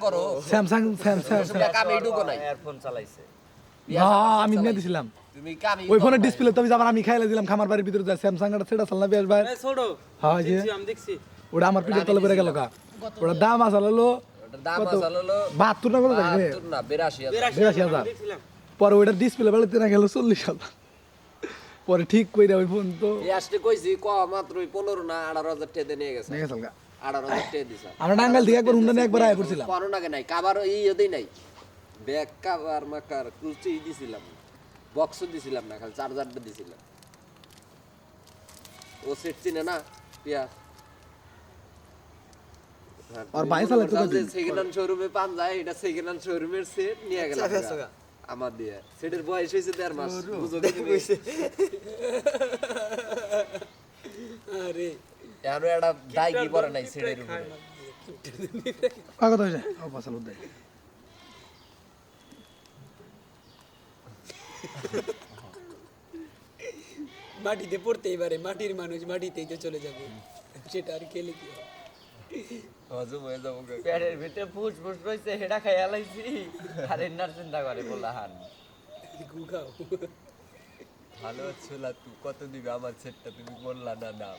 করো স্যামসাং কামে ঢুকো নাই এয়ারফোন চালাইছে আমি নিয়ে দিছিলাম তুমি কামে ওই ফোনের ডিসপ্লে তো আবার আমি খাইলে দিলাম খামার বাড়ির ভিতরে যায় স্যামসাং এর সেটা চালনা বেশ ভাই ছোট হ্যাঁ যে আমি দেখছি ওটা আমার পিঠের তলে পড়ে গেল কা ওটা দাম আসলে হলো ওটার দাম আসলে হলো 72 না কত থাকে 72 না 82,000 82,000 দেখছিলাম পরে ওইটা ডিসপ্লে বেলাতে না গেল 40,000 পরে ঠিক কইরা ওই ফোন তো এই আসতে কইছি ক মাত্র 15 না 18,000 টাকা দিয়ে নিয়ে গেছে নিয়ে গেল গা 18,000 টাকা দিছে আমরা টাঙ্গাইল থেকে একবার হুন্ডা নিয়ে একবার আয় করছিলাম কোনো নাকি নাই কাবার এই ওদেই নাই ব্যাগ কাভার মাকার কুচি দিছিলাম বক্স দিছিলাম না খালি চার্জারটা দিছিলাম ও সেট চিনে না পিয়া আর ভাই চালাতে তো সেকেন্ড হ্যান্ড শোরুমে পান যায় এটা সেকেন্ড হ্যান্ড শোরুমের সেট নিয়ে গেলাম আমার দিয়ে সেটের বয়স হয়েছে 1.5 মাস বুঝো কি তুমি আরে এর একটা দাইগি পরে নাই সেটের উপরে কাগজ হয়ে যায় ও পাশাল উদ্দাই মাটিতে পড়তেই পারে মাটির মানুষ মাটিতেই তো চলে যাবে সেটা আর খেলে কি হয়? হজম হয়ে যাবো পেটের ভিতরে ফুসফুস রইছে হেডা খাই আলাইছি আর এনার চিন্তা করে বললা হান গুগাও ভালো ছিল তুই কত দিবে আমার সেটটা তুমি বললা না না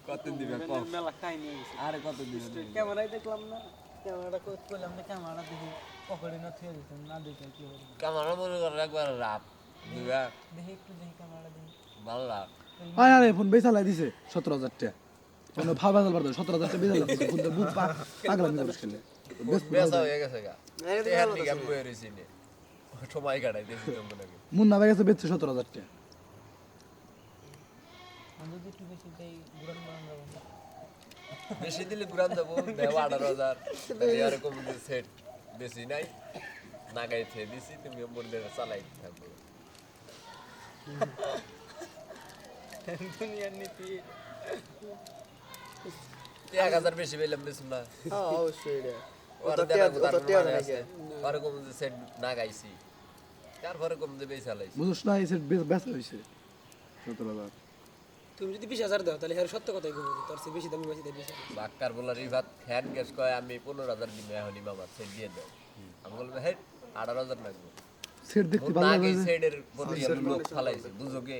কত দিবে কম মেলা খাই নিয়ে গেছে আরে কত দিবে ক্যামেরায় দেখলাম না ক্যামেরাটা করলাম না ক্যামেরা দেখি পকেটে না থুয়ে দিতাম না দেখে কি হবে কামারা মনে করে একবার রাপ দিবা দেখি একটু দেখি ক্যামেরাটা দেখি ভালো লাভ আয় আরে ফোন বেচালাই দিছে 17,000 টাকা ফোন ভাব বাজাল পারতো 17,000 টাকা বেচালাই দিছে ফোন বুক পাগলা নিয়ে বসে বেসা হয়ে গেছে গা তেহার দিকে আমি বয়ে রয়েছি নে সময় কাটাই দেখি তোমরা মুন্না ভাই গেছে বেচছে 17,000 টাকা আমি যদি একটু বেশি দেই গুড়ান বানান যাবো বেশি দিলে ঘুরান যাবো দেওয়া 18,000 এরকম সেট বেশি নাই নাগাই খেয়ে দিছি তুমি মধ্যে চালাই থাকবো দুনিয়ার নীতি 1,000 বেশি পেলাম বেশি না অবশ্যই রে ওরকম সেট না গাইছি তারপরে কম দেবে চালাইছি বুঝছ না এই সেট বেচা হইছে 17,000 তুমি যদি 20,000 দাও তাহলে আর সত্য কথাই বলবো তোর চেয়ে বেশি দামি বেশি দেবে বাক্কার বলার রিভাত ফ্যান গ্যাস কয় আমি 15,000 দিব এখনই মামা সেট দিয়ে দাও আমি বলবো হ্যাঁ 18,000 লাগবে সেট দেখতে ভালো ভালো লাগে লাগে সেটের প্রতি লোক ফালাইছে বুঝো কি